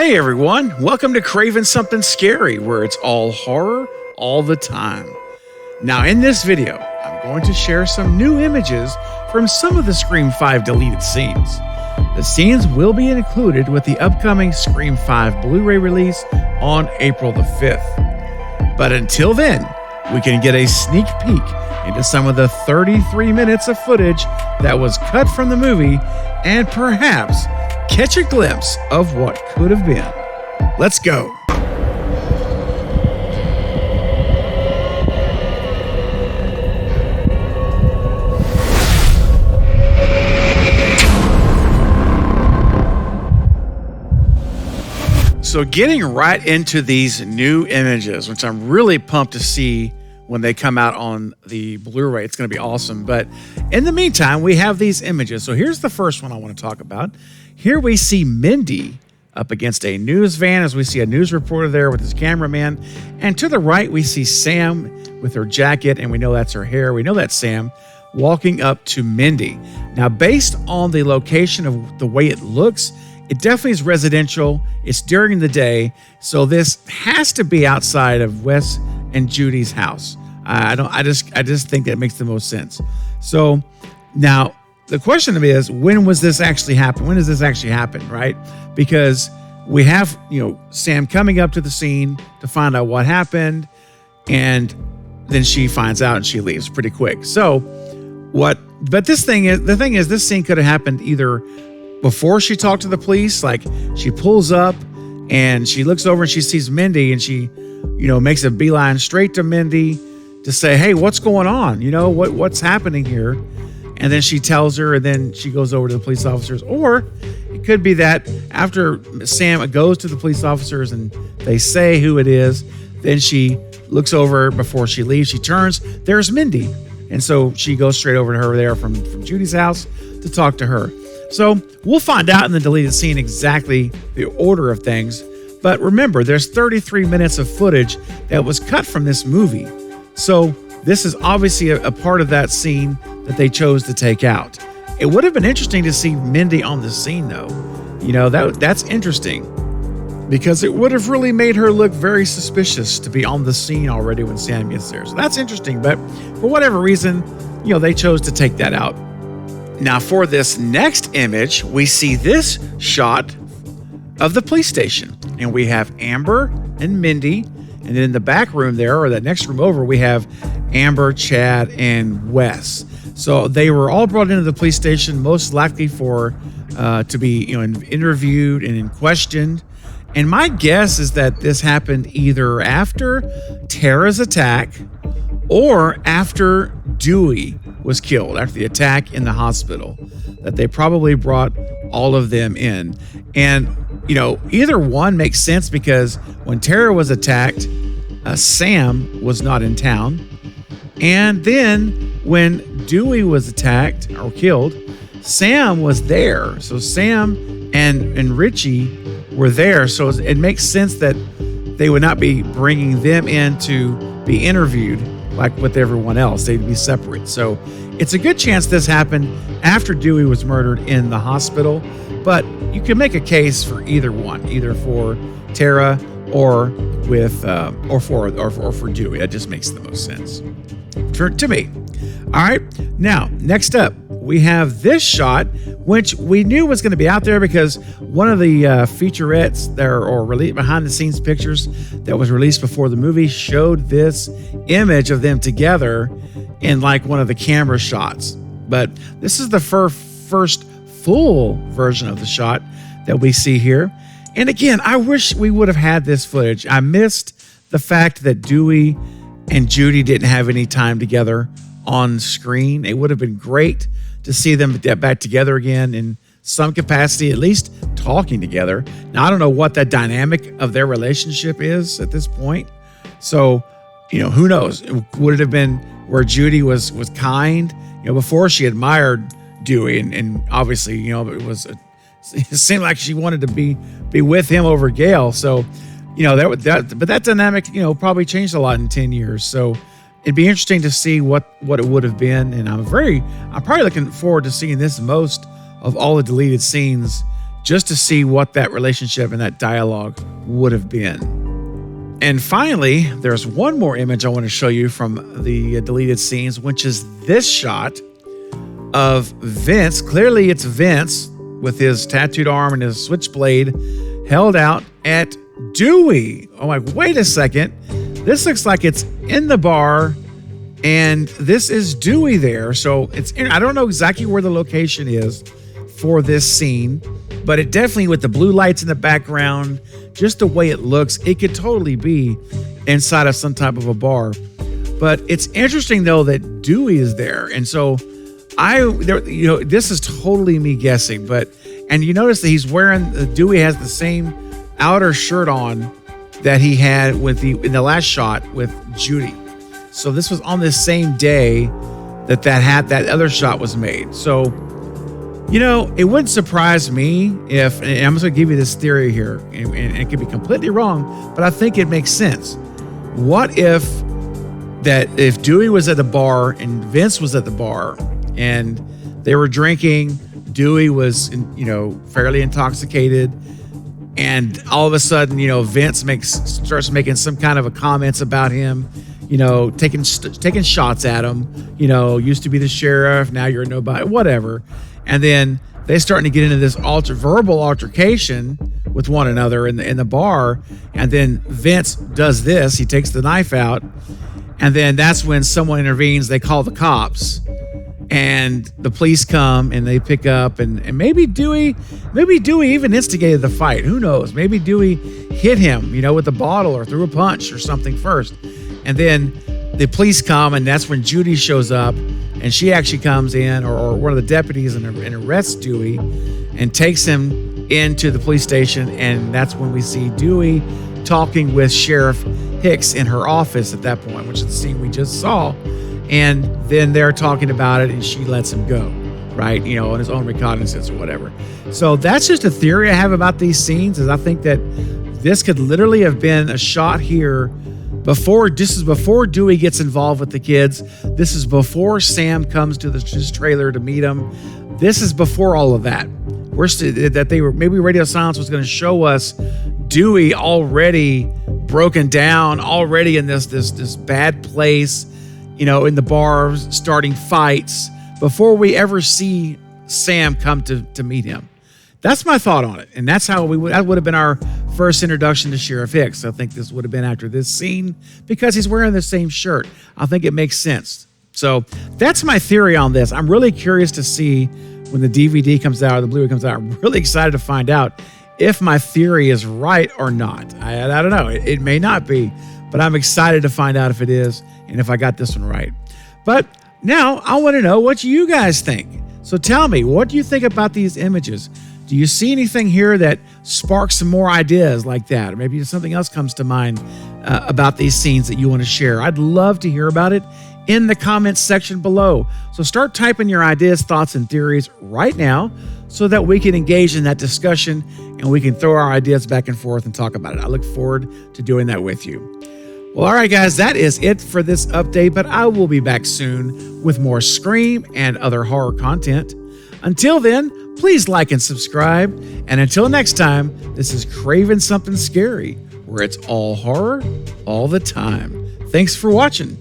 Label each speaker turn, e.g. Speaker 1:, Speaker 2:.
Speaker 1: Hey everyone, welcome to Craving Something Scary, where it's all horror all the time. Now in this video, I'm going to share some new images from some of the Scream 5 deleted scenes. The scenes will be included with the upcoming Scream 5 Blu-ray release on April the 5th. But until then, we can get a sneak peek into some of the 33 minutes of footage that was cut from the movie and perhaps catch a glimpse of what could have been. Let's go. So getting right into these new images, which I'm really pumped to see when they come out on the Blu-ray. It's going to be awesome. But in the meantime, we have these images. So here's the first one I want to talk about. Here we see Mindy up against a news van as we see a news reporter there with his cameraman. And to the right, we see Sam with her jacket, and we know that's her hair. We know that's Sam walking up to Mindy. Now, based on the location of the way it looks, it definitely is residential. It's during the day. So this has to be outside of Wes and Judy's house. I just think that makes the most sense. So now the question to me is, when was this actually happen? When does this actually happen, right? Because we have, Sam coming up to the scene to find out what happened, and then she finds out and she leaves pretty quick. So but the thing is, this scene could have happened either before she talked to the police, like she pulls up and she looks over and she sees Mindy and she, makes a beeline straight to Mindy to say, hey, what's going on? What's happening here? And then she tells her, and then she goes over to the police officers. Or it could be that after Sam goes to the police officers and they say who it is, then she looks over before she leaves. She turns, there's Mindy. And so she goes straight over to her there from Judy's house to talk to her. So we'll find out in the deleted scene exactly the order of things. But remember, there's 33 minutes of footage that was cut from this movie. So this is obviously a part of that scene that they chose to take out. It would have been interesting to see Mindy on the scene, though. That's interesting because it would have really made her look very suspicious to be on the scene already when Sam gets there. So that's interesting. But for whatever reason, they chose to take that out. Now, for this next image, we see this shot of the police station. And we have Amber and Mindy. And then in the back room there, or that next room over, we have Amber, Chad, and Wes. So they were all brought into the police station, most likely to be interviewed and questioned. And my guess is that this happened either after Tara's attack or after Dewey was killed, after the attack in the hospital, that they probably brought all of them in. And, either one makes sense, because when Tara was attacked, Sam was not in town. And then when Dewey was attacked or killed, Sam was there. So Sam and Richie were there. So it makes sense that they would not be bringing them in to be interviewed like with everyone else. They'd be separate. So it's a good chance this happened after Dewey was murdered in the hospital. But you can make a case for either one, either for Tara or for Dewey. That just makes the most sense to me. All right. Now, next up, we have this shot, which we knew was going to be out there because one of the featurettes there, or behind the scenes pictures that was released before the movie, showed this image of them together in like one of the camera shots. But this is the first full version of the shot that we see here. And again, I wish we would have had this footage. I missed the fact that Dewey and Judy didn't have any time together on screen. It would have been great to see them get back together again in some capacity, at least talking together. Now, I don't know what that dynamic of their relationship is at this point. So, who knows? Would it have been where Judy was kind? Before she admired Dewey, and obviously, it seemed like she wanted to be with him over Gail. So, but that dynamic, probably changed a lot in 10 years. So it'd be interesting to see what it would have been. And I'm probably looking forward to seeing this most of all the deleted scenes just to see what that relationship and that dialogue would have been. And finally, there's one more image I want to show you from the deleted scenes, which is this shot of Vince. Clearly it's Vince with his tattooed arm and his switchblade held out at Dewey. I'm like, wait a second. This looks like it's in the bar and this is Dewey there. So I don't know exactly where the location is for this scene, but it definitely, with the blue lights in the background, just the way it looks, it could totally be inside of some type of a bar. But it's interesting though that Dewey is there. And so this is totally me guessing, and you notice that he's wearing, Dewey has the same outer shirt on that he had in the last shot with Judy. So this was on the same day that other shot was made. So, it wouldn't surprise me if, and I'm just going to give you this theory here, and it could be completely wrong, but I think it makes sense. What if Dewey was at the bar and Vince was at the bar and they were drinking, Dewey was, fairly intoxicated, and all of a sudden, Vince starts making some kind of a comments about him, taking shots at him, used to be the sheriff, now you're nobody, whatever. And then they starting to get into this verbal altercation with one another in the bar. And then Vince does this, he takes the knife out, and then that's when someone intervenes. They call the cops, and the police come and they pick up, and maybe Dewey even instigated the fight. Who knows? Maybe Dewey hit him, with a bottle or threw a punch or something first. And then the police come, and that's when Judy shows up, and she actually comes in, or one of the deputies, and arrests Dewey and takes him into the police station. And that's when we see Dewey talking with Sheriff Hicks in her office at that point, which is the scene we just saw. And then they're talking about it, and she lets him go, right? On his own recognizance or whatever. So that's just a theory I have about these scenes, is I think that this could literally have been a shot here this is before Dewey gets involved with the kids. This is before Sam comes to his trailer to meet him. This is before all of that. Maybe Radio Silence was going to show us Dewey already broken down, already in this bad place, in the bars, starting fights, before we ever see Sam come to meet him. That's my thought on it. And that's how that would have been our first introduction to Sheriff Hicks. I think this would have been after this scene, because he's wearing the same shirt. I think it makes sense. So that's my theory on this. I'm really curious to see when the DVD comes out or the Blu-ray comes out. I'm really excited to find out if my theory is right or not. I don't know. It may not be, but I'm excited to find out if it is and if I got this one right. But now I want to know what you guys think. So tell me, what do you think about these images? Do you see anything here that sparks some more ideas like that? Or maybe something else comes to mind about these scenes that you want to share. I'd love to hear about it in the comments section below. So start typing your ideas, thoughts, and theories right now so that we can engage in that discussion and we can throw our ideas back and forth and talk about it. I look forward to doing that with you. Well, all right, guys, that is it for this update, but I will be back soon with more Scream and other horror content. Until then, please like and subscribe. And until next time, this is Craving Something Scary, where it's all horror all the time. Thanks for watching.